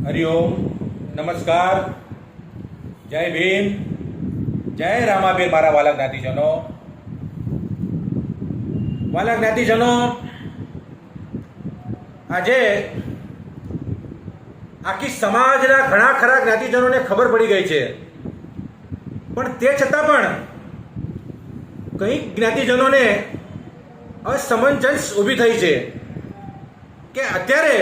હરિઓમ, નમસ્કાર, જય ભીમ, જય રામાબીર મારા વાલા જ્ઞાતિજનો. વાલા જ્ઞાતિજનો, આજે આખી સમાજના ઘણા ખરા જ્ઞાતિજનોને ખબર પડી ગઈ છે, પણ તે છતાં પણ કંઈક જ્ઞાતિજનોને અસમંજસ ઊભી થઈ છે કે અત્યારે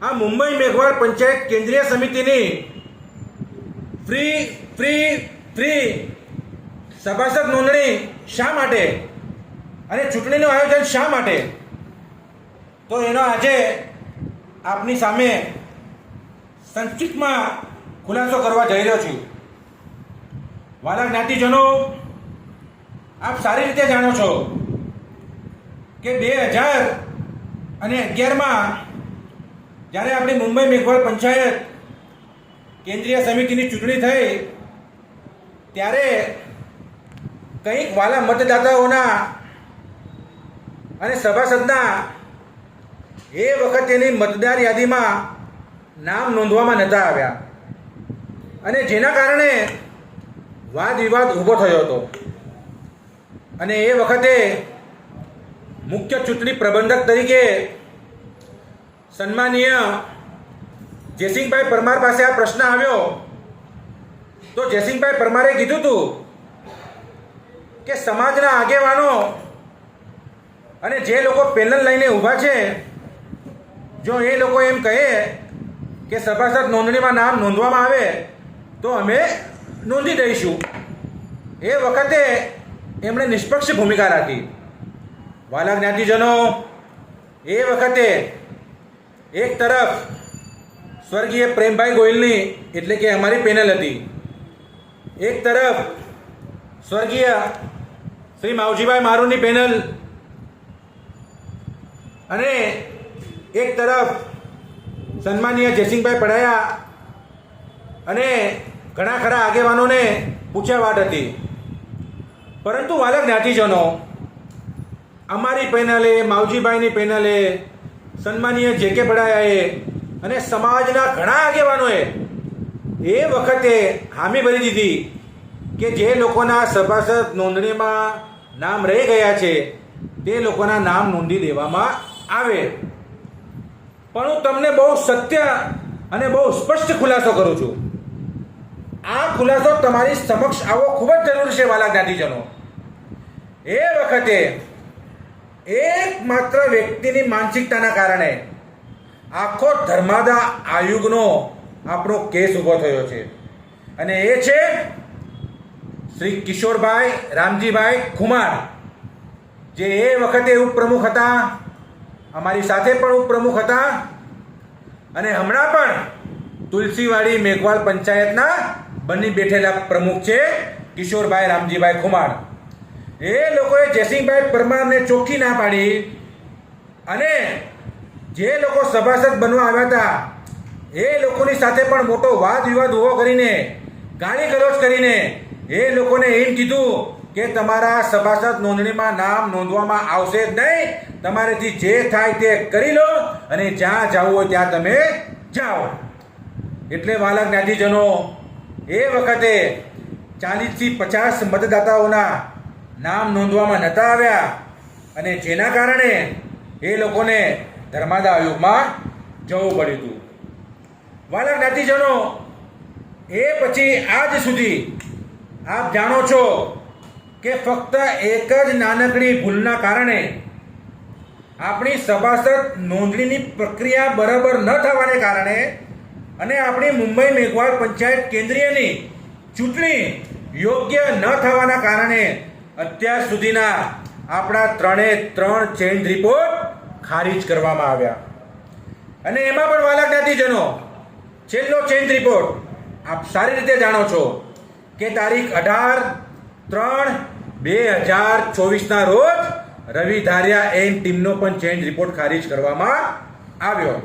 આ મુંબઈ મેઘવાળ પંચાયત કેન્દ્રીય સમિતિની ફ્રી સભાસદ નોંધણી શા માટે અને ચૂંટણીનું આયોજન શા માટે, તો એનો આજે આપની સામે સંક્ષિપ્તમાં ખુલાસો કરવા જઈ રહ્યો છું. વાલા જ્ઞાતિજનો, આપ સારી રીતે જાણો છો કે 2011માં જ્યારે આપણી મુંબઈ મેઘવાળ પંચાયત કેન્દ્રીય સમિતિની ચૂંટણી થઈ ત્યારે કંઈક વાલા મતદાતાઓના અને સભાસદના એ વખતેની મતદાર યાદીમાં નામ નોંધવામાં નહોતા આવ્યા અને જેના કારણે વાદ વિવાદ ઊભો થયો હતો. અને એ વખતે મુખ્ય ચૂંટણી પ્રબંધક તરીકે સન્માનીય જયસિંહભાઈ પરમાર પાસે આ પ્રશ્ન આવ્યો તો જયસિંહભાઈ પરમારે કીધું હતું કે સમાજના આગેવાનો અને જે લોકો પેનલ લઈને ઊભા છે, જો એ લોકો એમ કહે કે સભાસદ નોંધણીમાં નામ નોંધવામાં આવે તો અમે નોંધી દઈશું. એ વખતે એમણે નિષ્પક્ષ ભૂમિકા રાખી. વાલા જ્ઞાતિજનો, એ વખતે એક તરફ સ્વર્ગીય પ્રેમભાઈ ગોયલની એટલે કે અમારી પેનલ હતી, એક તરફ સ્વર્ગીય શ્રી માવજીભાઈ મારુની પેનલ અને એક તરફ સન્માનીય જયસિંહભાઈ પડાયા અને ઘણા ખરા આગેવાનોને પૂછ્યા વાત હતી. પરંતુ વાલા જ્ઞાતિજનો, અમારી પેનલે, માવજીભાઈની પેનલે, સન્માનીય જે.કે. પડાયાએ અને સમાજના ઘણા આગેવાનોએ એ વખતે હામી ભરી દીધી કે જે લોકોના સભાસદ નોંધણીમાં નામ રહી ગયા છે તે લોકોના નામ નોંધી દેવામાં આવે. પણ હું તમને બહુ સત્ય અને બહુ સ્પષ્ટ ખુલાસો કરું છું. આ ખુલાસો તમારી સમક્ષ આવવો ખૂબ જ જરૂરી છે. વાલા જ્ઞાતિજનો, એ વખતે એકમાત્ર વ્યક્તિની માનસિકતાના કારણે આખો ધર્માદા આયોગનો આપણો કેસ ઊભો થયો છે અને એ છે શ્રી કિશોરભાઈ રામજીભાઈ ખુમાર, જે એ વખતે ઉપપ્રમુખ હતા, અમારી સાથે પણ ઉપપ્રમુખ હતા અને હમણાં પણ તુલસીવાડી મેઘવાળ પંચાયતના બની બેઠેલા પ્રમુખ છે કિશોરભાઈ રામજીભાઈ ખુમાર. એ લોકોએ જયસિંહભાઈ પરમારને ચોખ્ખી ના પાડી અને જે લોકો સભાસદ બનવા આવ્યા હતા એ લોકોની સાથે પણ મોટો વાદ વિવાદ ઊભો કરીને, ગાળી ગલોચ કરીને એ લોકોને એમ કીધું કે તમારા સભાસદ નોંધણીમાં નામ નોંધવામાં આવશે જ નહીં, તમારેથી જે થાય તે કરી લો અને જ્યાં જવું હોય ત્યાં તમે જાઓ. એટલે વાલા જ્ઞાતિજનો, એ વખતે 40થી 50 મતદાતાઓના નામ નોંધવામાં નહોતા આવ્યા અને જેના કારણે એ લોકોને ધર્માદા આયોગમાં જવું પડ્યું હતું. વાલા જ્ઞાતિજનો, એ પછી આજ સુધી આપ જાણો છો કે ફક્ત એક જ નાનકડી ભૂલના કારણે આપણી સભાસદ નોંધણીની પ્રક્રિયા બરાબર ન થવાને કારણે અને આપણી મુંબઈ મેઘવાળ પંચાયત કેન્દ્રીયની ચૂંટણી યોગ્ય ન થવાના કારણે અત્યાર સુધીના આપણા 3 ચેન્જ રિપોર્ટ ખારીજ કરવામાં આવ્યા. અને એમાં પણ વાલા જ્ઞાતિજનો, છેલ્લો ચેન્જ રિપોર્ટ આપ સારી રીતે જાણો છો કે તારીખ 18/3/2024ના રોજ રવિ ધારિયા એન ટીમનો પણ ચેન્જ રિપોર્ટ ખારીજ કરવામાં આવ્યો.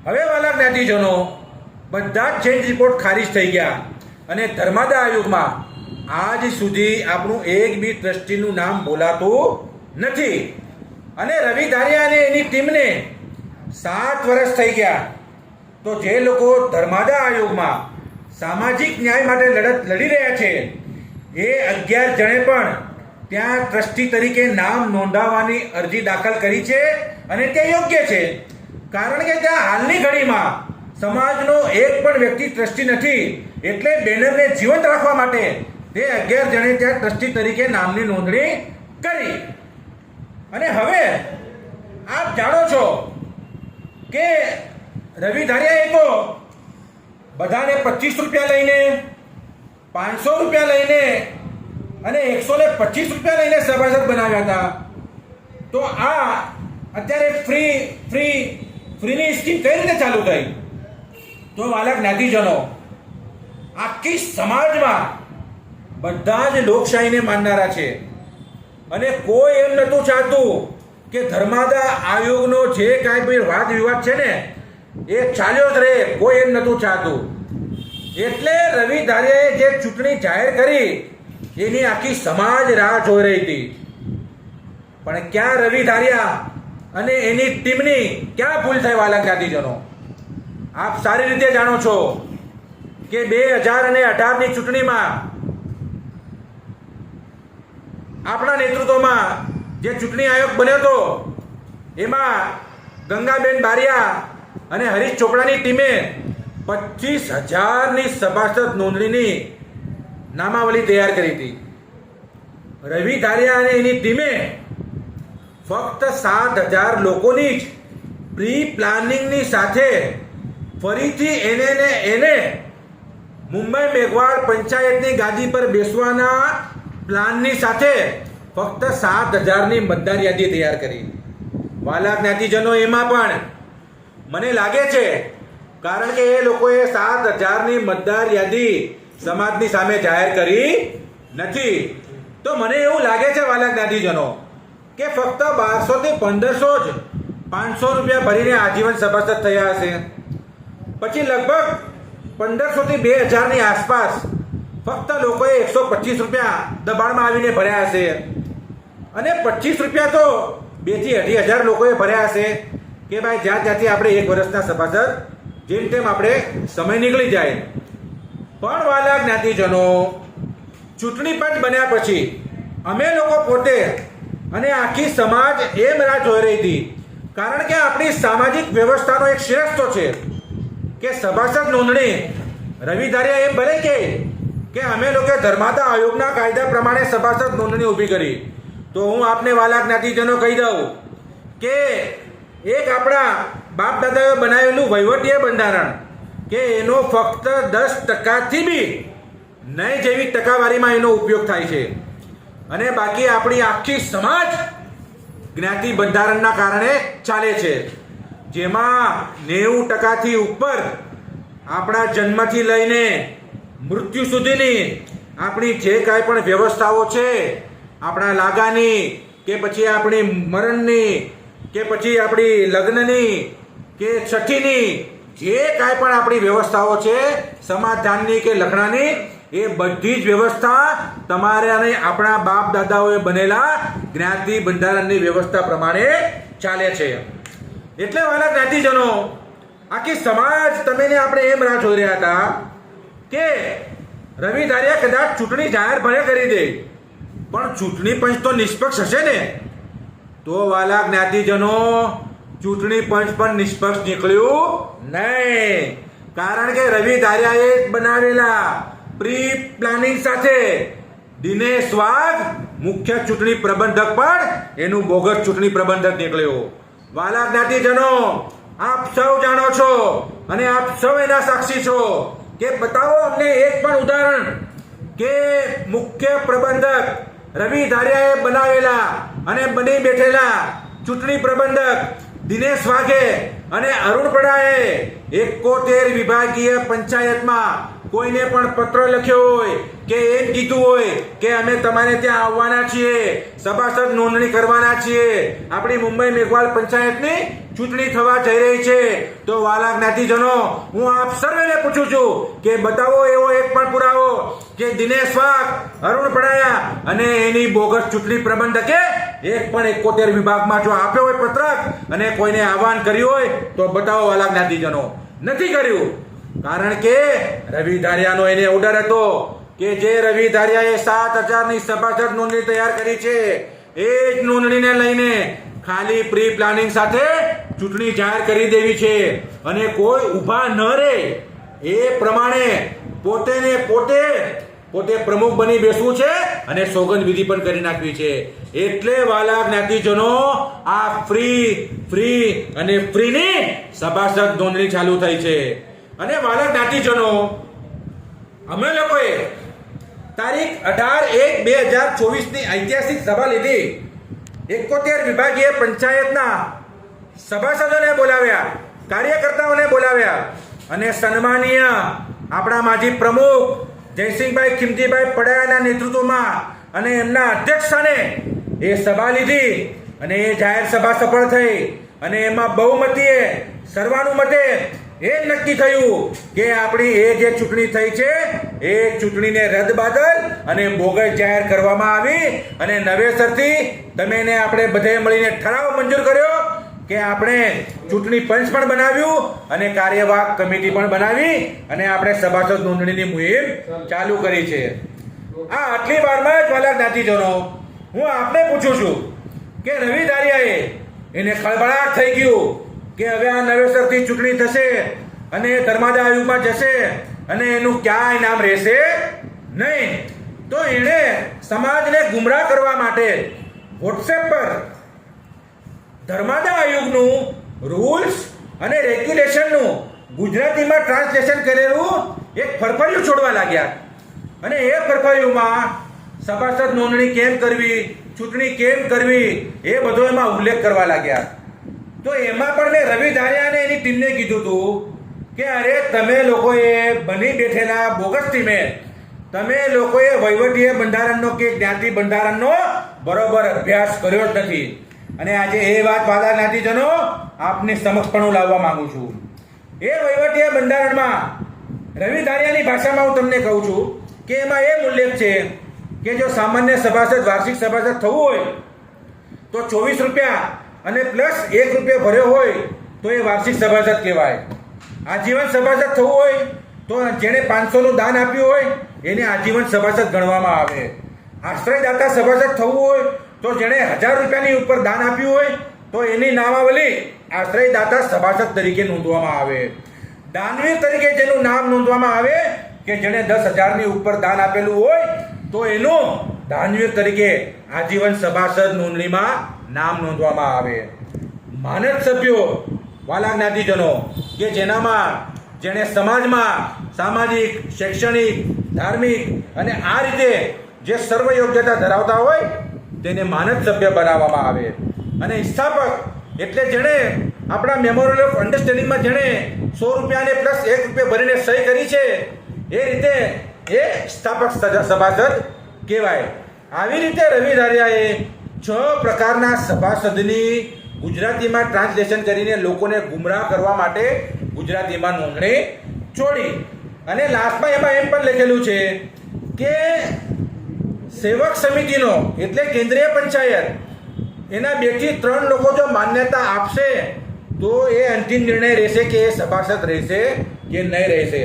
હવે વાલા જ્ઞાતિજનો, બધા જ ચેન્જ રિપોર્ટ ખારીજ થઈ ગયા અને ધર્માદા આયોગમાં આજ સુધી આપણું એક બી ટ્રસ્ટીનું નામ બોલાતું નથી અને રવિ ધારિયા અને એની ટીમને 7 વર્ષ થઈ ગયા, તો જે લોકો ધર્માદા આયોગમાં સામાજિક ન્યાય માટે લડત લડી રહ્યા છે એ 11 જણે પણ ત્યાં ટ્રસ્ટી તરીકે નામ નોંધાવવાની અરજી દાખલ કરી છે અને તે યોગ્ય છે. કારણ કે ત્યાં હાલની ઘડીમાં સમાજનો એક પણ વ્યક્તિ ટ્રસ્ટી નથી, એટલે બેનરને જીવંત રાખવા માટે તે 11 જણે ત્યાં ટ્રસ્ટી તરીકે નામની નોંધણી કરી. અને હવે આપ જાણો છો કે રવિ ધારિયાએ તો બધાને 25 રૂપિયા લઈને, 500 રૂપિયા લઈને અને 125 રૂપિયા લઈને સભાસદ બનાવ્યા હતા. તો આ અત્યારે ફ્રીની સ્કીમ કઈ રીતે ચાલુ થઈ? તો વાલા જ્ઞાતિજનો, આખી સમાજમાં બધા જ લોકશાહીને માનનારા છે અને કોઈ એમ નહોતું ચાહતું કે ધર્માદા આયોગનો જે કાંઈ બી વાદ વિવાદ છે ને એ ચાલ્યો જ રહે, કોઈ એમ નહોતું ચાહતું. એટલે રવિ ધારિયાએ જે ચૂંટણી જાહેર કરી એની આખી સમાજ રાહ જોઈ રહી હતી. પણ ક્યાં રવિ ધારિયા અને એની ટીમની ક્યાં ભૂલ થઈ વાલા જ્ઞાતિજનો? આપ સારી રીતે જાણો છો કે 2018ની ચૂંટણીમાં આપણા નેતૃત્વમાં જે ચૂંટણી આયોગ બન્યો હતો એમાં ગંગાબેન બારિયા અને હરીશ ચોપડાની ટીમે 25,000ની સભાસદ નોંધણીની નામાવલી તૈયાર કરી હતી. રવિ ધારિયા અને એની ટીમે ફક્ત 7,000 લોકોની જ પ્રી પ્લાનિંગની સાથે ફરીથી એને મુંબઈ મેઘવાળ પંચાયતની ગાદી પર બેસવાના પ્લાનની સાથે ફક્ત 7,000ની મતદાર યાદી તૈયાર કરી. વાલા જ્ઞાતિજનો, એમાં પણ મને લાગે છે, કારણ કે એ લોકોએ 7,000ની મતદાર યાદી સમાજની સામે જાહેર કરી નથી, તો મને એવું લાગે છે વાલા જ્ઞાતિજનો કે ફક્ત 1200 થી 1500 જ 500 રૂપિયા ભરીને આજીવન સભાસદ થયા હશે. પછી લગભગ 1500 થી 2000ની આસપાસ ફક્ત લોકોએ 125 રૂપિયા દબાણમાં આવીને ભર્યા હશે અને 25 રૂપિયા તો 2 થી 2,500 લોકોએ ભર્યા હશે કે ભાઈ જ્યાં ત્યાંથી આપણે 1 વર્ષના સભાસદ જેમ તેમ આપણે સમય નીકળી જાય. પણ વાલા જ્ઞાતિજનો, ચૂંટણી પંચ બન્યા પછી અમે લોકો પોતે અને આખી સમાજ એમ રાહ જોઈ રહી હતી, કારણ કે આપણી સામાજિક વ્યવસ્થાનો એક શ્રેષ્ઠ છે કે સભાસદ નોંધણી. રવિ ધારિયા એમ ભલે કે અમે લોકો ધર્માદા આયોગના કાયદા પ્રમાણે સભાસદ નોંધણી ઊભી કરી, તો હું આપને વાલા જ્ઞાતિજનો કહી દઉં કે એક આપણા બાપ દાદાએ બનાવેલું વહીવટીય બંધારણ કે એનો ફક્ત 10%થી બી નહીં જેવી ટકાવારીમાં એનો ઉપયોગ થાય છે અને બાકી આપણી આખી સમાજ જ્ઞાતિ બંધારણના કારણે ચાલે છે, જેમાં 90%થી ઉપર આપણા જન્મથી લઈને મૃત્યુ સુધીની આપણી જે કાંઈ પણ વ્યવસ્થાઓ છે, આપણા લાગાની કે પછી આપણી મરણની કે પછી આપણી લગ્નની કે છઠ્ઠીની જે કાંઈ પણ આપણી વ્યવસ્થાઓ છે, સમાધાનની કે લગ્નની, એ બધી જ વ્યવસ્થા તમારે અને આપણા બાપ દાદાઓએ બનેલા જ્ઞાતિ બંધારણની વ્યવસ્થા પ્રમાણે ચાલે છે. એટલે વાલા જ્ઞાતિજનો, આખી સમાજ તમે ને આપણે એમ રાહ જોઈ રહ્યા હતા કે રવિ ધારિયા કદાચ ચૂંટણી જાહેર ભલે કરી દે, પણ ચૂંટણી પંચ તો નિષ્પક્ષ હશે ને? તો વાલા જ્ઞાતિજનો, ચૂંટણી પંચ પણ નિષ્પક્ષ નીકળ્યું નહીં, કારણ કે રવિ ધારિયાએ બનાવેલા પ્રી પ્લાનિંગ સાથે દિનેશ વાઘ મુખ્ય ચૂંટણી પ્રબંધક પણ એનું બોગસ ચૂંટણી પ્રબંધક નીકળ્યો. વાલા જ્ઞાતિજનો, આપ સૌ જાણો છો અને આપ સૌ એના સાક્ષી છો કે બતાવો અમને એક પણ ઉદાહરણ કે મુખ્ય પ્રબંધક રવિ ધારિયાએ બનાવેલા અને બની બેઠેલા ચૂંટણી પ્રબંધક દિનેશ વાઘે અને અરુણ પડાએ 71 વિભાગીય પંચાયતમાં કોઈને પણ પત્ર લખ્યો હોય કે એમ કીધું હોય કે અમે તમારે ત્યાં આવવાના છીએ, સભાસદ નોંધણી કરવાના છીએ, આપણી મુંબઈ મેઘવાળ પંચાયતની ચૂંટણી થવા જઈ રહી છે, તો વાલા જ્ઞાતિજનો, હું આપ સર્વેને પૂછું છું કે બતાવો એવો એક પણ પુરાવો કે દિનેશ વાઘ, અરુણ પડાયા અને એની બોગસ ચૂંટણી પ્રબંધકે એક પણ 71 વિભાગમાં જો આપ્યો હોય પત્રક અને કોઈને આહવાન કર્યું હોય તો બતાવો વાલા જ્ઞાતિજનો. નથી કર્યું. કારણ કે રવિ ધારિયાનો એને ઓર્ડર હતો કે જે રવિ ધારિયાએ 7,000ની સભાસદ નોંધણી તૈયાર કરી છે એ જ નોંધણીને લઈને ખાલી પ્રી પ્લાનિંગ સાથે ચૂંટણી જાહેર કરી દેવી છે અને કોઈ ઊભા ન રહે એ પ્રમાણે પોતે પ્રમુખ બની બેસવું છે અને સોગંદ વિધિ પણ કરી નાખવી છે. એટલે વાલા જ્ઞાતિજનો આ ફ્રી અને ફ્રીની સભાસદ નોંધણી ચાલુ થઈ છે. અને વાલા જ્ઞાતિજનો અમે લોકોએ તારીખ 18/1/2024ની ઐતિહાસિક સભા લીધી. 71 વિભાગીય પંચાયતના સભાસદોને બોલાવ્યા, કાર્યકર્તાઓને બોલાવ્યા અને સન્માનીય આપણા માજી પ્રમુખ જયસિંહભાઈ ખીમજીભાઈ પડાયાના નેતૃત્વમાં અને એમના અધ્યક્ષસ્થાને એ સભા લીધી અને એ જાહેર સભા સફળ થઈ અને એમાં બહુમતીએ સર્વાનુમતે એ નક્કી થયું કે આપણી એ જે ચૂંટણી થઈ છે એ ચૂંટણીને રદબાદલ અને બોગસ જાહેર કરવામાં આવી અને નવેસરથી તમે આપણે બધે મળીને ઠરાવ મંજૂર કર્યો કે આપણે ચૂંટણી પંચ પણ બનાવ્યું અને કાર્યવાહક કમિટી પણ બનાવી અને આપણે સભાસદ નોંધણીની મુહિમ ચાલુ કરી છે. આ આટલી વારમાં જ વાલા જ્ઞાતિજનો હું આપને પૂછું છું કે રવિ ધારિયાએ એને ખળભળાટ થઈ ગયું કે હવે આ નવેસરથી ચૂંટણી થશે અને ધર્માદા આયોગમાં જશે અને એનું ક્યાંય નામ રહેશે નહીં. તો એણે સમાજને ગુમરાહ કરવા માટે વોટ્સએપ પર ધર્માદા આયોગનું રૂલ્સ અને રેગ્યુલેશનનું ગુજરાતીમાં ટ્રાન્સલેશન કરેલું એક ફરફરિયું છોડવા લાગ્યા અને એ ફરફરિયુંમાં સભાસદ નોંધણી કેમ કરવી, ચૂંટણી કેમ કરવી એ બધો એમાં ઉલ્લેખ કરવા લાગ્યા. તો એમાં પણ મેં રવિ ધારિયાને એની ટીમને કીધું હતું કે અરે તમે લોકોએ બની બેઠેલા બોગસ ટીમે તમે લોકોએ વહીવટીય બંધારણનો કે જ્ઞાતિ બંધારણનો બરોબર અભ્યાસ કર્યો જ નથી. અને આજે એ વાત વાલા જ્ઞાતિજનો આપની સમક્ષ પણ હું લાવવા માંગુ છું. એ વહીવટીય બંધારણમાં રવિ ધારિયાની ભાષામાં હું તમને કહું છું કે એમાં એ ઉલ્લેખ છે કે જો સામાન્ય સભાસદ વાર્ષિક સભાસદ થવું હોય તો 24 રૂપિયા અને પ્લસ 1 રૂપિયા ભર્યો હોય તો એ વાર્ષિક સભાસદ કહેવાય. આજીવન સભાસદ થવું હોય તો જેણે 500નું દાન આપ્યું હોય એને આજીવન સભાસદ ગણવામાં આવે. આશ્રયદાતા સભાસદ થવું હોય તો જેણે 1000 રૂપિયાની ઉપર દાન આપ્યું હોય તો એની નામાવલી આશ્રયદાતા સભાસદ તરીકે નોંધવામાં આવે. દાનવીર તરીકે જેનું નામ નોંધવામાં આવે કે જેણે 10,000ની ઉપર દાન આપેલું હોય તો એનું દાનવીર તરીકે આજીવન સભાસદ નોંધણીમાં નામ નોંધવામાં આવે. માનદ સભ્યો વાલા જ્ઞાતિજનો કે જેણે સમાજમાં સામાજિક, શૈક્ષણિક, ધાર્મિક અને આ રીતે જે સર્વ યોગ્યતા ધરાવતા હોય તેને માનદ સભ્ય બનાવવામાં આવે. અને સ્થાપક એટલે જેણે આપણા મેમોરિયલ ઓફ અન્ડરસ્ટેન્ડિંગમાં જેણે 100 રૂપિયાને પ્લસ 1 રૂપિયા ભરીને સહી કરી છે એ રીતે એ સ્થાપક સભાસદ કહેવાય. આવી રીતે રવિ ધારિયાએ 6 પ્રકારના સભાસદની ગુજરાતીમાં ટ્રાન્સલેશન કરીને લોકોને ગુમરાહ કરવા માટે ગુજરાતીમાં નોંધણી છોડી. અને લાસ્ટમાં એમાં એમ પણ લખેલું છે કે સેવક સમિતિનો એટલે કેન્દ્રીય પંચાયત એના 2 થી 3 લોકો જો માન્યતા આપશે તો એ અંતિમ નિર્ણય રહેશે કે એ સભાસદ રહેશે કે નહીં રહેશે.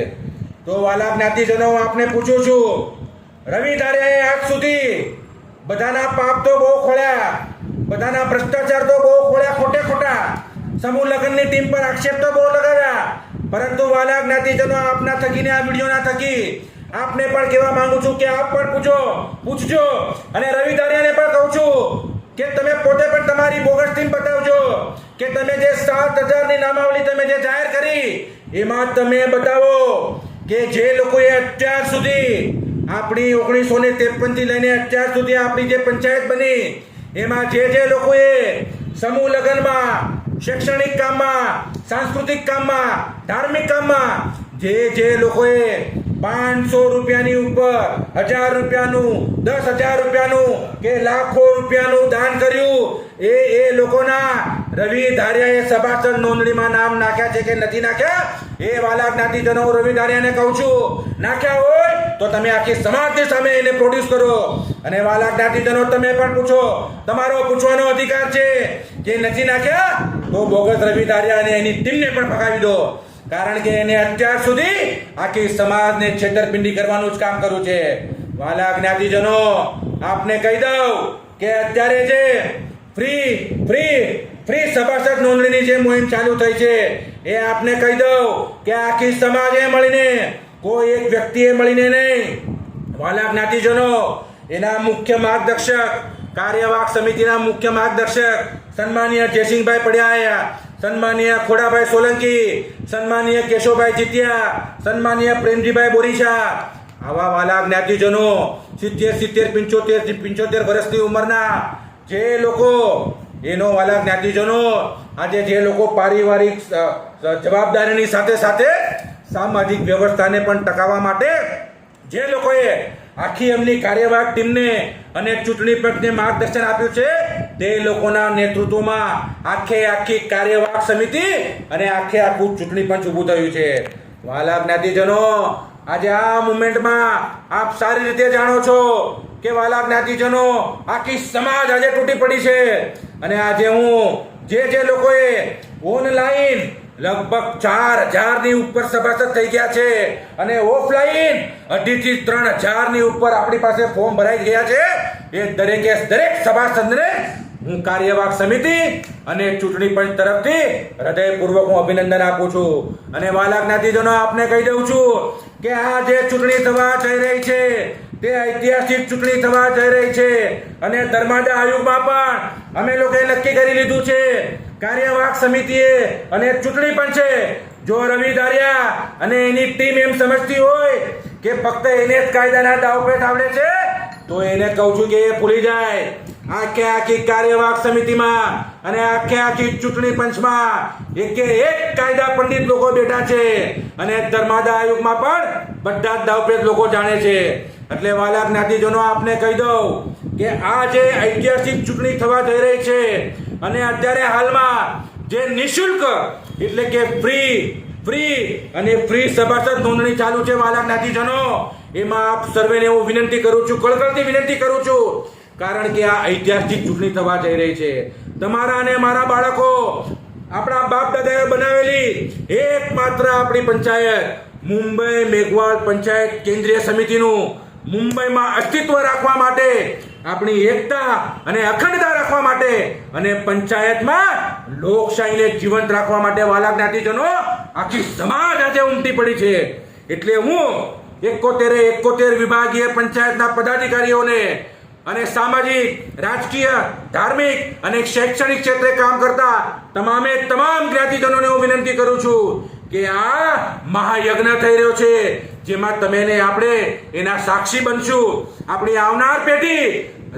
તો વાલા જ્ઞાતિજનો હું આપને પૂછું છું, રવિ ધારિયાએ આજ સુધી બધાના પાપ તો બહુ ખોળ્યા, બધાના ભ્રષ્ટાચાર તો બહુ ખોળ્યા ખોટા, સમૂહ લગ્નની ટીમ પર આક્ષેપ તો બહુ લગાવ્યા, પરંતુ વાલા જ્ઞાતિજનો આપના થકીને આ વિડીયોના થકી આપને પણ કહેવા માંગુ છું કે આપ પણ પૂછજો અને રવિ ધારિયાને પણ કહું છું કે તમે પોતે પણ તમારી બોગસ ટીમ બતાવજો કે તમે જે 7,000ની નામાવલી તમે જે જાહેર કરી એમાં તમે બતાવો કે જે લોકોએ અત્યાર સુધી આપણી 1953 થી લઈને અત્યાર સુધી આપણી જે પંચાયત બની એમાં જે લોકોએ સમૂહ લગ્નમાં, શૈક્ષણિક કામમાં, સાંસ્કૃતિક કામમાં, ધાર્મિક કામમાં જે લોકોએ 500 રૂપિયાની ઉપર 1000 રૂપિયાનું, 10,000 રૂપિયાનું કે લાખો રૂપિયાનું દાન કર્યું એ લોકોના રવિ ધારિયાએ સભાસદ નોંધણીમાં નામ નાખ્યા છે કે નથી નાખ્યા? એ વાલા જ્ઞાતિજનો રવિ ધારિયાને કહું છું, નાખ્યા હોય તો તમે આખી સમાજની સામે એને પ્રોડ્યુસ કરો. અને વાલા જ્ઞાતિજનો તમે પણ પૂછો, તમારો પૂછવાનો અધિકાર છે. જે નથી નાખ્યા તો બોગસ રવિ ધારિયા અને એની ટીમને પણ ભગાવી દો, કારણ કે એને અત્યાર સુધી આખી સમાજને છેતરપિંડી કરવાનું જ કામ કર્યું છે. વાલા જ્ઞાતિજનો, આપને કહી દઉં કે અત્યારે જે ફ્રી ફ્રી ફ્રી સભાસદ નોંધણીની જે મુહિમ ચાલુ થઈ છે, એ આપને કહી દઉં કે આખી સમાજે મળીને, કોઈ એક વ્યક્તિએ મળીને નહીં, વાલા જ્ઞાતિજનો, એના મુખ્ય માર્ગદર્શક, કાર્યવાહક સમિતિના મુખ્ય માર્ગદર્શક સન્માનીય જયસિંહભાઈ પડિયા, સન્માનીય ખોડાભાઈ સોલંકી, સન્માનીય કેશવભાઈ જીતિયા, સન્માનીય પ્રેમજીભાઈ બોરીશા, આવા વાલા જ્ઞાતિજનો 70-75 વર્ષની ઉંમરના જે લોકો, એનો વાલા જ્ઞાતિજનો, આજે જે લોકો પારિવારિક જવાબદારીની સાથે સાથે સામાજિક વ્યવસ્થાને પણ ટકાવવા માટે જે લોકોએ આખી એમની કાર્યવાહક ટીમને અને ચૂંટણી પંચને માર્ગદર્શન આપ્યું છે, તે લોકોના નેતૃત્વમાં આખી કાર્યવાહક સમિતિ અને આખું ચૂંટણી પંચ ઊભું થયું છે. વાલા જ્ઞાતિજનો, આજે આ મુવમેન્ટમાં આપ સારી રીતે જાણો છો કે વાલા જ્ઞાતિજનો, આખી સમાજ આજે તૂટી પડી છે. અને આજે હું જે લોકોએ ઓનલાઈન લગભગ 4000 ની ઉપર સભાસદ થઈ ગયા છે અને ઓફલાઈન 2,500-3,000 ની ઉપર આપણી પાસે ફોર્મ ભરાઈ ગયા છે, એ દરેક સભાસદને હું કાર્યવાહક સમિતિ અને ચૂંટણી પંચ તરફથી હૃદયપૂર્વક હું અભિનંદન આપું છું. અને વાલા જ્ઞાતિજનો, આપને કહી દઉં છું કે આ જે ચૂંટણી થવા જઈ રહી છે, તે ઐતિહાસિક ચૂંટણી થવા જઈ રહી છે. અને ધર્માદા આયોગમાં પણ અમે લોકોએ નક્કી કરી લીધું છે, કાર્યવાહક સમિતિએ અને ચૂંટણી પંચે, જો રવિ ધારિયા અને એની ટીમ એમ સમજતી હોય કે ફક્ત એને જ કાયદાના દાવપેચ આવડે છે, તો એને કહું છું કે એ ભૂલી જાય. આખી કાર્યવાહક સમિતિમાં અને આખી ચૂંટણી પંચમાં એક કાયદા પંડિત લોકો બેઠા છે અને ધર્માદા આયોગમાં પણ બધા જ દાવપેચ લોકો જાણે છે. એટલે વાલા જ્ઞાતિજનો, આપને કહી દઉં કે આ જે ઐતિહાસિક ચૂંટણી થવા જઈ રહી છે અને અત્યારે હાલમાં જે નિઃશુલ્ક એટલે કે ફ્રી સભાસદ નોંધણી ચાલુ છે વાલા જ્ઞાતિજનો, એમાં આપ સર્વેને હું વિનંતી કરું છું, કળકળતી વિનંતી કરું છું, કારણ કે આ ઐતિહાસિક ચૂંટણી થવા જઈ રહી છે. તમારા અને મારા બાળકો, આપણા બાપ દાદાએ બનાવેલી એકમાત્ર આપણી પંચાયત, મુંબઈ મેઘવાળ પંચાયત કેન્દ્રીય સમિતિનું મુંબઈમાં અસ્તિત્વ રાખવા માટે, આપણી એકતા અને અખંડતા રાખવા માટે અને પંચાયતમાં લોકશાહીને જીવંત રાખવા માટે વાલા જ્ઞાતિજનો, આખી સમાજ આજે ઉમટી પડી છે. એટલે હું 71 વિભાગીય પંચાયતના પદાધિકારીઓને અને સામાજિક, રાજકીય, ધાર્મિક અને શૈક્ષણિક ક્ષેત્રે કામ કરતા તમામ જ્ઞાતિજનોને હું વિનંતી કરું છું કે આ મહાયજ્ઞ થઈ રહ્યો છે, જેમાં તમે ને આપણે એના સાક્ષી બનશું. આપણી આવનાર પેઢી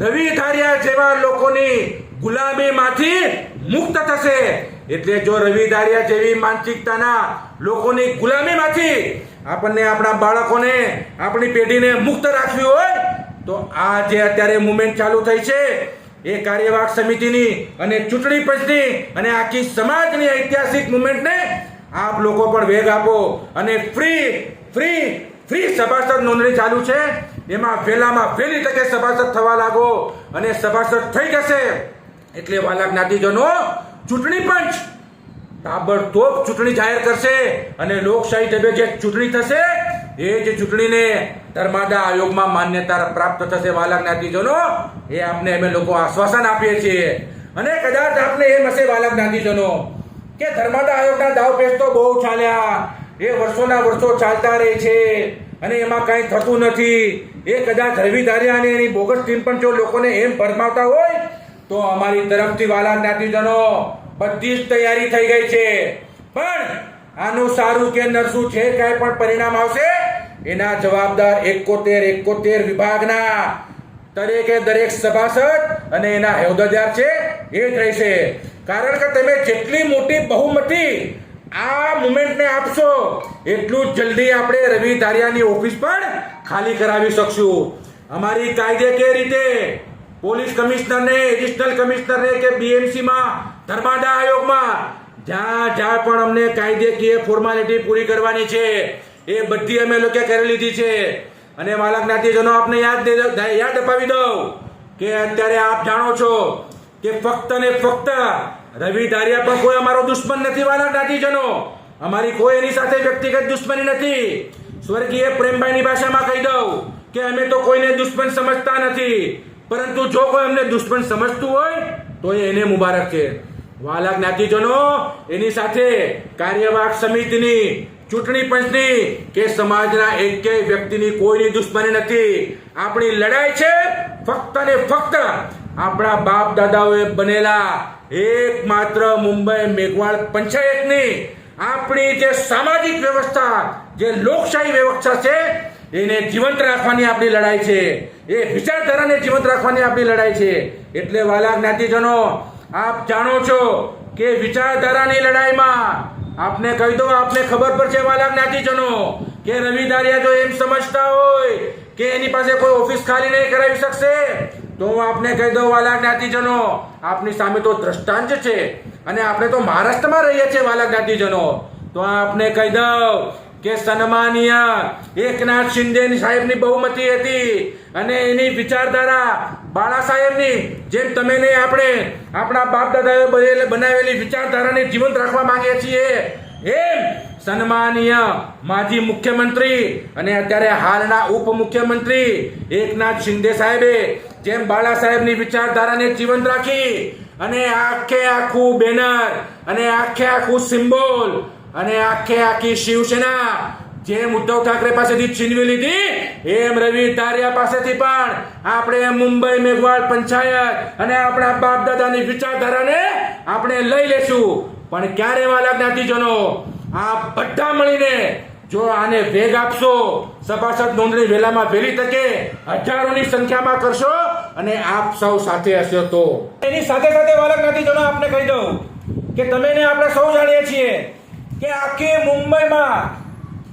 રવિ ધારિયા જેવા લોકોની ગુલામીમાંથી મુક્ત થશે. એટલે જો રવિ ધારિયા જેવી માનસિકતાના લોકોની ગુલામીમાંથી આપણને, આપણા બાળકોને, આપણી પેઢીને મુક્ત રાખવી હોય, તો આ જે અત્યારે મુવમેન્ટ ચાલુ થઈ છે, એ કાર્યવાહક સમિતિની અને ચૂંટણી પંચની અને આખી સમાજની ઐતિહાસિક મુવમેન્ટને આપ લોકો પણ વેગ આપો. અને ફ્રી સભાસદ નોંધણી ચાલુ છે, એમાં વહેલામાં વહેલી તકે સભાસદ થવા લાગો. અને સભાસદ થઈ જશે એટલે વાલા જ્ઞાતિજનો, ચૂંટણી પંચ તાબડતોબ ચૂંટણી જાહેર કરશે અને લોકશાહી ઢબે જે ચૂંટણી થશે, એ જ ચૂંટણીને ધર્માદા આયોગમાં માન્યતા પ્રાપ્ત થશે. વાલા જ્ઞાતિજનો, એ આપને અમે લોકો આશ્વાસન આપીએ છીએ. અને કદાચ આપને એમ હશે વાલા જ્ઞાતિજનો કે ધર્માદા આયોગના દાવપેચ તો બહુ ચાલ્યા, એ વર્ષોના વર્ષો ચાલતા રહે છે અને એમાં કાંઈ થતું નથી. એ કદાચ રવિ ધારિયા અને એની બોગસ ટીમ પણ જો લોકોને એમ ભરમાવતા હોય, તો અમારી તરફથી વાલા જ્ઞાતિજનો બધી જ તૈયારી થઈ ગઈ છે. પણ આનું સારું કે નરસું છે કાંઈ પણ પરિણામ આવશે, એના જવાબદાર 71 વિભાગના દરેક સભાસદ અને એના હોદ્દેદાર છે, એ જ રહેશે. કારણ કે તમે જેટલી મોટી બહુમતી આ મુવમેન્ટને આપશો, એટલું જ જલ્દી આપણે રવિ ધારિયાની ઓફિસ પણ ખાલી કરાવી શકશું. અમારી કાયદેકીય રીતે પોલીસ કમિશનરને, એડિશનલ કમિશનરને કે બીએમસીમાં, ધર્માદા આયોગમાં જ્યાં પણ અમને કાયદેકીય ફોર્માલિટી પૂરી કરવાની છે, એ બધી અમે લોકો કરી લીધી છે. અને વાલા જ્ઞાતિજનો આપને યાદ અપાવી દઉં કે અત્યારે આપ જાણો છો કે ફક્ત ને ફક્ત રવિ ધારિયા પણ કોઈ અમારો દુશ્મન નથી. વાલા જ્ઞાતિજનો, અમારી કોઈ એની સાથે વ્યક્તિગત દુશ્મની નથી. સ્વર્ગીય પ્રેમભાઈની ભાષામાં કહી દઉં કે અમે તો કોઈને દુશ્મન સમજતા નથી, પરંતુ જો કોઈ અમને દુશ્મન સમજતું હોય તો એને મુબારક છે. વાલા જ્ઞાતિજનો, એની સાથે કાર્યવાહક સમિતિની, ચૂંટણી પંચની કે સમાજના એકેય વ્યક્તિની કોઈની દુશ્મની નથી. આપણી લડાઈ છે ફક્ત ને ફક્ત આપણા બાપ દાદાઓએ બનેલા એકમાત્ર મુંબઈ મેઘવાળ પંચાયતની આપણી જે સામાજિક વ્યવસ્થા, જે લોકશાહી વ્યવસ્થા છે એને જીવંત રાખવાની આપણી લડાઈ છે. એ વિચારધારાને જીવંત રાખવાની આપણી લડાઈ છે. એટલે વાલા જ્ઞાતિજનો, આપ જાણો છો કે વિચારધારાની લડાઈમાં આપને કહી દો, આપને ખબર પર છે વાલા જ્ઞાતિજનો કે રવિ ધારિયા જો એમ સમજતા હોય કે એની પાસે કોઈ ઓફિસ ખાલી નહીં કરાવી શકશે, તો હું આપને કહી દઉં વાલા જ્ઞાતિજનો, આપની સામે તો દ્રષ્ટાંત છે. અને આપણે તો મહારાષ્ટ્રમાં રહીએ છીએ વાલા જ્ઞાતિજનો. તો આપને કહી દઉં કે સન્માનીય એકનાથ શિંદે સાહેબની બહુમતી હતી અને એની વિચારધારા બાળા સાહેબની, જેમ તમે ને આપણે આપણા બાપ દાદાએ બનાવેલી વિચારધારાને જીવંત રાખવા માંગીએ છીએ, એમ સન્માનીય માજી મુખ્યમંત્રી અને અત્યારે હાલના ઉપમુખ્યમંત્રી એકનાથ શિંદે સાહેબે જેમ બાળા સાહેબની વિચારધારાને જીવંત રાખી અને આખે આખું બેનર અને આખે આખું સિમ્બોલ અને આખે આખી શિવસેના જેમ ઉદ્ધવ ઠાકરે પાસેથી છીનવી લીધી, એમ રવિ ધારિયા પાસેથી પણ આપણે મુંબઈ મેઘવાળ પંચાયત અને આપણા બાપ દાદાની વિચારધારાને આપણે લઈ લેશું. પણ ક્યારે વાલા જ્ઞાતિજનો, આ બધા મળીને જો આને વેગ આપશો, સભાસદ નોંધણી વહેલામાં વહેલી તકે હજારોની સંખ્યામાં કરશો અને આપ સૌ સાથે હશો તો. એની સાથે સાથે વાલા જ્ઞાતિજનો આપને કહી દઉં કે તમે ને આપણે સૌ જાણીએ છીએ કે આખી મુંબઈમાં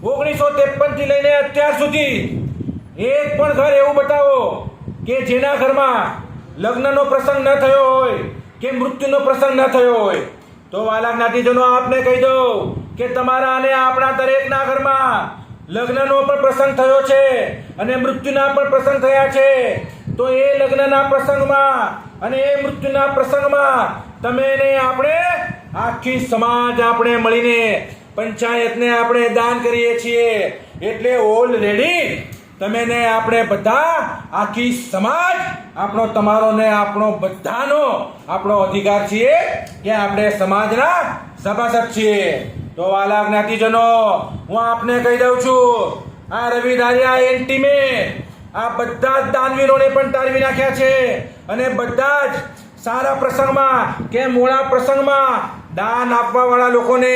1953 થી લઈને અત્યાર સુધી એક પણ ઘર એવું બતાવો કે જેના ઘરમાં લગ્નનો પ્રસંગ ન થયો હોય કે મૃત્યુનો પ્રસંગ ન થયો હોય. તો વાલા જ્ઞાતિજનો આપને કહી દઉં કે તમારા અને આપણા દરેકના ઘરમાં લગ્નનો પણ પ્રસંગ થયો છે અને મૃત્યુના પણ પ્રસંગ થયા છે. તો એ લગ્નના પ્રસંગમાં અને એ મૃત્યુના પ્રસંગમાં તમે ને આપણે આખી સમાજ આપણે મળીને પંચાયતને આપણે દાન કરીએ છીએ. એટલે ઓલરેડી તમે ને આપણે બધા આખી સમાજ આપણો, તમારો ને આપણો બધાનો આપણો અધિકાર છીએ કે આપણે સમાજના સભાસદ છીએ. તો વાલા જ્ઞાતિજનો, હું આપને કહી દઉં છું, આ રવિ ધારિયા એન ટીમે આ બધા જ દાનવીરોને પણ તારવી નાખ્યા છે અને બધા જ સારા પ્રસંગમાં કે મોડા પ્રસંગમાં દાન આપવા વાળા લોકોને,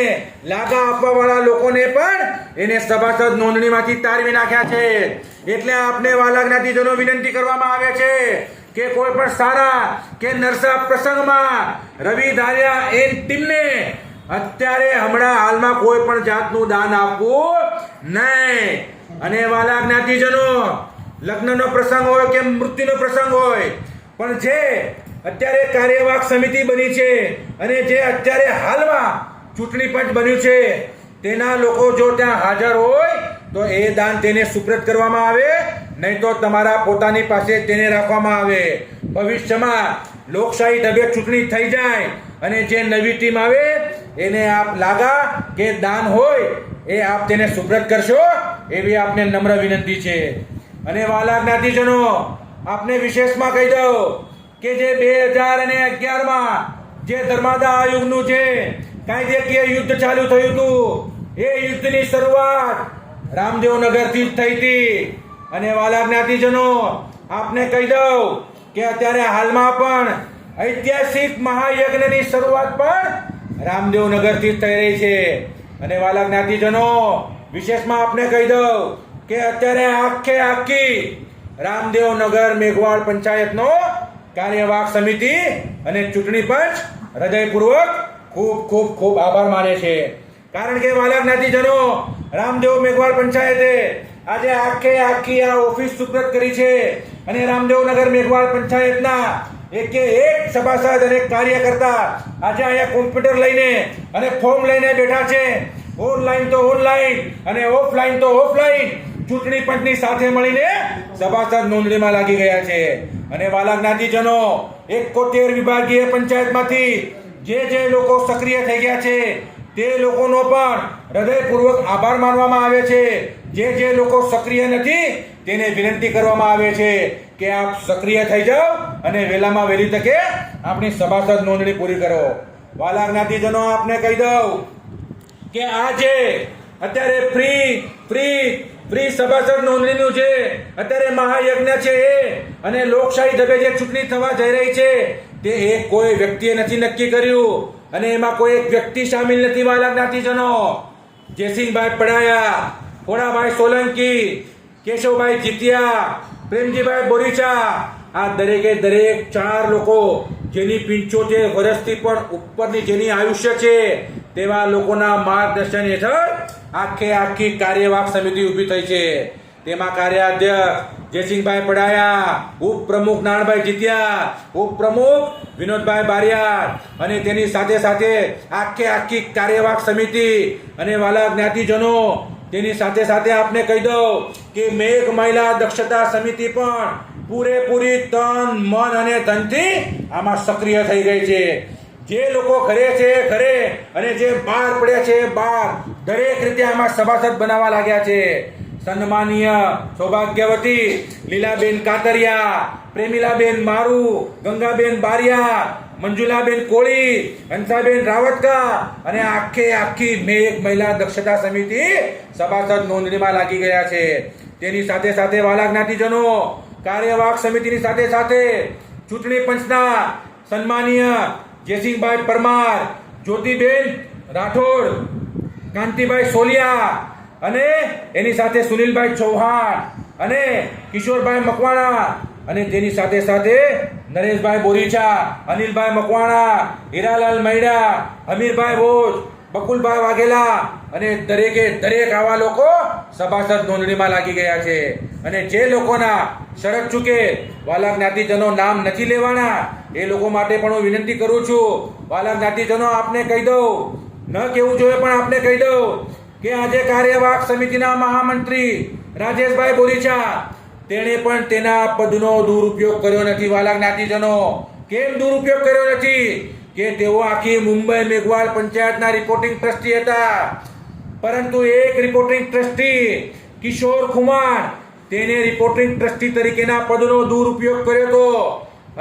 લાગા આપવા વાળા લોકોને પણ એને સભાસદ નોંધણીમાંથી તારવી નાખ્યા છે. એટલે આપને વાલા જ્ઞાતિજનો વિનંતી કરવામાં આવે છે કે કોઈ પણ સારા કે નરસા પ્રસંગમાં રવિ ધારિયા એન ટીમને અત્યારે હમણાં હાલમાં કોઈ પણ જાતનું દાન આપવું નહીં. અને વાલા જ્ઞાતિજનો, લગ્નનો પ્રસંગ હોય કે મૃત્યુનો પ્રસંગ હોય, પણ જે અત્યારે કાર્યવાહક સમિતિ બની છે અને જે અત્યારે હાલમાં ચૂંટણી પંચ બન્યું છે, તેના લોકો જો ત્યાં હાજર હોય તો એ દાન તેને સુપ્રત કરવામાં આવે, નહીં તો તમારા પોતાની પાસે તેને રાખવામાં આવે. ભવિષ્યમાં લોકશાહી ઢબે ચૂંટણી થઈ જાય અને જે નવી ટીમ આવે એને આપ લાગા કે દાન હોય એ આપ તેને સુપ્રત કરશો, એવી આપને નમ્ર વિનંતી છે. અને વાલા જ્ઞાતિજનો, આપને વિશેષમાં કહી દઉં કે જે 2011માં જે ધર્માદા આયોગનું જે કાયદેકીય યુદ્ધ ચાલુ થયું હતું, એ યુદ્ધની શરૂઆત રામદેવનગરથી જ થઈ હતી. અને વાલા જ્ઞાતિજનો, આપને કહી દઉં કે અત્યારે હાલમાં પણ ઐતિહાસિક મહાયજ્ઞની શરૂઆત પણ રામદેવનગરથી જ થઈ રહી છે. અને વાલા જ્ઞાતિજનો, વિશેષમાં આપને કહી દઉં કે અત્યારે આખે આખી રામદેવનગર મેઘવાળ પંચાયતનો કાર્યવાહક સમિતિ અને ચૂંટણી પંચ હૃદયપૂર્વક ખૂબ ખૂબ ખૂબ આભાર માને છે. કારણ કે વાલા જ્ઞાતિજનો, રામદેવ મેઘવાળ પંચાયતે આજે આખે આખી આ ઓફિસ સુપ્રત કરી છે અને રામદેવનગર મેઘવાળ પંચાયતના એક સભાસદ અને કાર્યકર્તા આજે અહીંયા કોમ્પ્યુટર લઈને અને ફોર્મ લઈને બેઠા છે. ઓનલાઈન તો ઓનલાઈન અને ઓફલાઈન તો ઓફલાઈન ચૂંટણી પંચની સાથે મળીને સભાસદ નોંધણીમાં લાગી ગયા છે. અને વાલા જ્ઞાતિજનો 71 વિભાગીય પંચાયતમાંથી જે લોકો સક્રિય થઈ ગયા છે તે લોકોનો પણ હૃદયપૂર્વક આભાર માનવામાં આવે છે. જે લોકો સક્રિય નથી તેને વિનંતી કરવામાં આવે છે કે આપ સક્રિય થઈ જાઓ અને વહેલામાં વહેલી તકે આપણી સભાસદ નોંધણી પૂરી કરો. વાલા જ્ઞાતિજનો આપને કહી દઉં કે આજે અત્યારે ફ્રી સભાસદ નોંધણીનું છે અત્યારે મહાયજ્ઞ છે અને લોકશાહી ઢબે જે ચૂંટણી થવા જઈ રહી છે તે એક કોઈ વ્યક્તિએ નથી નક્કી કર્યું અને એમાં કોઈ એક વ્યક્તિ સામેલ નથી. વાલા જ્ઞાતિજનો જયસિંહભાઈ પડાયા, ખોડાભાઈ સોલંકી, કેશવભાઈ જીતિયા, પ્રેમજીભાઈ બોરીચા, આ દરેકે દરેક 4 લોકો જેની 75 વર્ષથી પણ ઉપરની જેની આયુષ્ય છે તેવા લોકોના માર્ગદર્શન હેઠળ આખી કાર્યવાહક સમિતિ ઊભી થઈ છે. તેમાં કાર્યાધ્યક્ષ જયસિંહભાઈ પડાયા, ઉપપ્રમુખ નારણભાઈ જીતિયા, ઉપપ્રમુખ વિનોદભાઈ બારિયા અને તેની સાથે આખી કાર્યવાહક સમિતિ. અને વાલા જ્ઞાતિજનો તેની સાથે આપને કહી દઉં કે મેઘ મહિલા દક્ષતા સમિતિ પણ પૂરેપૂરી તન મન અને ધનથી આમાં સક્રિય થઈ ગઈ છે. જે લોકો ઘરે છે ઘરે અને જે બહાર પડ્યા છે બહાર દરેક રીતે આમાં સભાસદ બનાવવા લાગ્યા છે. સન્માનીય સૌભાગ્યવતી લીલાબેન કાતરિયા, પ્રેમીલાબેન મારુ, ગંગાબેન બારિયા, મંજુલાબેન કોળી, હંસાબેન રાવતકા અને આખી મેઘ મહિલા દક્ષતા સમિતિ સભાસદ નોંધણીમાં લાગી ગયા છે. તેની સાથે વાલા જ્ઞાતિજનો કાર્યવાહક સમિતિની સાથે ચૂંટણી પંચના સન્માનીય જયસિંહભાઈ પરમાર, જ્યોતિબેન રાઠોડ, કાંતિભાઈ સોલિયા અને એની સાથે સુનિલભાઈ ચૌહાણ અને કિશોરભાઈ મકવાણા અને તેની સાથે નરેશભાઈ બોરીચા, અનિલભાઈ મકવાણા, હીરાલાલ મૈડા, અમીરભાઈ ભોજ, બકુલભાઈ વાઘેલા અને દરેકે દરેક આવા લોકો સભાસદ નોંધણીમાં લાગી ગયા છે. અને જે લોકોના શરત ચૂકે વાલા જ્ઞાતિજનો નામ નથી લેવાના એ લોકો માટે પણ હું વિનંતી કરું છું. વાલા જ્ઞાતિજનો આપને કહી દઉં, ન કહેવું જોઈએ પણ આપને કહી દઉં કે આજે કાર્યવાહક સમિતિના મહામંત્રી રાજેશભાઈ બોરીચા તેણે પણ તેના પદનો દુરુપયોગ કર્યો નથી. વાલા જ્ઞાતિજનો કેમ દુરુપયોગ કર્યો નથી કે તેઓ આખી મુંબઈ મેઘવાલ પંચાયતના રિપોર્ટિંગ ટ્રસ્ટી હતા, પરંતુ એક રિપોર્ટિંગ ટ્રસ્ટી કિશોર કુમાર તેને રિપોર્ટિંગ ટ્રસ્ટી તરીકેના પદનો દુરુપયોગ કર્યો હતો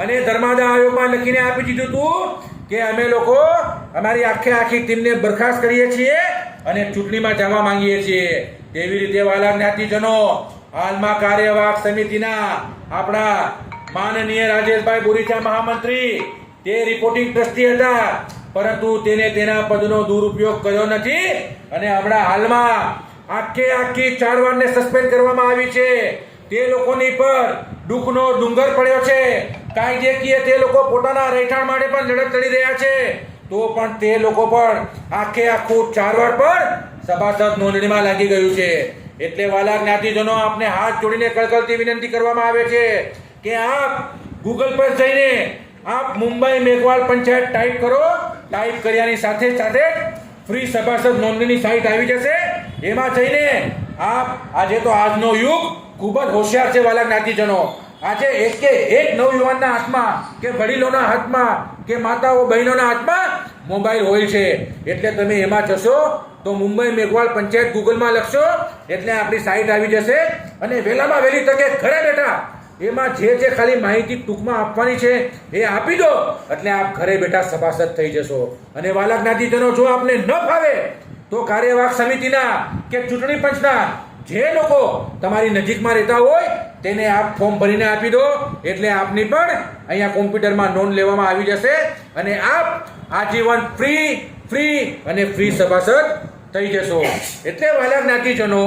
અને ધર્માદા આયોગમાં લખીને આપી દીધું હતું કે અમે લોકો અમારી આખી ટીમને બરખાસ્ત કરીએ છીએ અને ચૂંટણીમાં જવા માંગીએ છીએ. તેવી રીતે વાલા જ્ઞાતિજનો હાલમાં કાર્યવાહક સમિતિના આપણા માનનીય રાજેશભાઈ બોરીચા મહામંત્રી તે રિપોર્ટિંગ ટ્રસ્ટી હતા, પરંતુ તેને તેના પદનો દુરુપયોગ કર્યો નથી અને હમણાં હાલમાં આખી 4 વારને સસ્પેન્ડ કરવામાં આવી છે. તે લોકોની પર દુઃખનો ડુંગર પડ્યો છે. કાયદેકીય તે લોકો પોતાના રહેઠાણ માટે પણ લડત લડી રહ્યા છે, તો પણ તે લોકો પણ આખું 4 વાર પર સભાસદ નોંધણીમાં લાગી ગયું છે. એટલે વાલા જ્ઞાતિજનો આપને હાથ જોડીને કળકળતી વિનંતી કરવામાં આવે છે કે આપ ગૂગલ પર જઈને આપ મુંબઈ મેઘવાલ પંચાયત ટાઈપ કરો. ટાઈપ કર્યાની સાથે ફ્રી સભાસદ નોંધણીની સાઇટ આવી જશે. એમાં જઈને આપ આજે તો આજનો યુગ ખૂબ જ હોશિયાર છે વાલા જ્ઞાતિજનો. આજે એક નવયુવાનના હાથમાં કે વડીલોના હાથમાં કે માતાઓ બહેનોના હાથમાં મોબાઈલ હોય છે. એટલે તમે એમાં જશો તો મુંબઈ મેઘવાલ પંચાયત ગૂગલમાં લખશો એટલે આપણી સાઇટ આવી જશે અને વહેલામાં વહેલી તકે ઘરે બેઠા એમાં જે ખાલી માહિતી ટૂંકમાં આપવાની છે એ આપી દો એટલે આપ ઘરે બેઠા સભાસદ થઈ જશો. અને વાલા જ્ઞાતિજનો જો આપને ન ફાવે તો કાર્યવાહક સમિતિના કે ચૂંટણી પંચના જે લોકો તમારી નજીકમાં રહેતા હોય તેને આપ ફોર્મ ભરીને આપી દો એટલે આપની પણ અહીંયા કોમ્પ્યુટરમાં નોંધ લેવામાં આવી જશે અને આપ આજીવન ફ્રી સભાસદ થઈ જશો. એટલે વાલા જ્ઞાતિજનો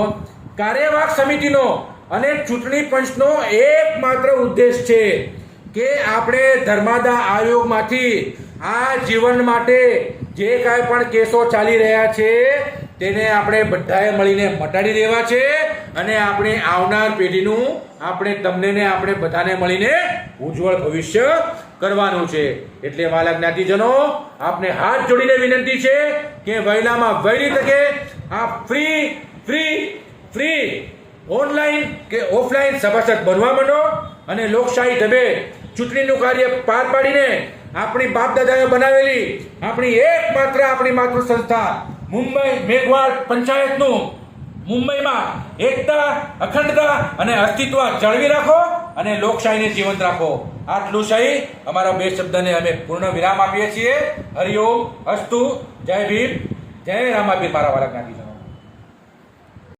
કાર્યવાહક સમિતિનો અને ચૂંટણી પંચનો એકમાત્ર ઉદ્દેશ છે કે આપણે ધર્માદા આયોગમાંથી આ જીવન માટે જે કાંઈ પણ કેસો ચાલી રહ્યા છે તેને આપણે બધાએ મળીને મટાડી દેવા છે અને આપણે આવનાર પેઢીનું આપણે બધાને મળીને ઉજ્જવળ ભવિષ્ય કરવાનું છે. એટલે વાલા જ્ઞાતિજનો આપને હાથ જોડીને વિનંતી છે કે વહેલામાં વહેલી તકે આ ફ્રી ઓનલાઈન કે ઓફલાઈન સભાસદ બનવા માંડો અને લોકશાહી ઢબે ચૂંટણીનું કાર્ય પાર પાડીને આપણી બાપ દાદાએ બનાવેલી આપણી માતૃ સંસ્થા મુંબઈ મેઘવાળ પંચાયતનું મુંબઈમાં એકતા, અખંડતા અને અસ્તિત્વ જાળવી રાખો અને લોકશાહીને જીવંત રાખો. આટલું સહી અમારા બે શબ્દને અમે પૂર્ણ વિરામ આપીએ છીએ. હરિઓમ, અસ્તુ, જય ભીમ, જય રામાપીર મારા વાલા ગાંધી.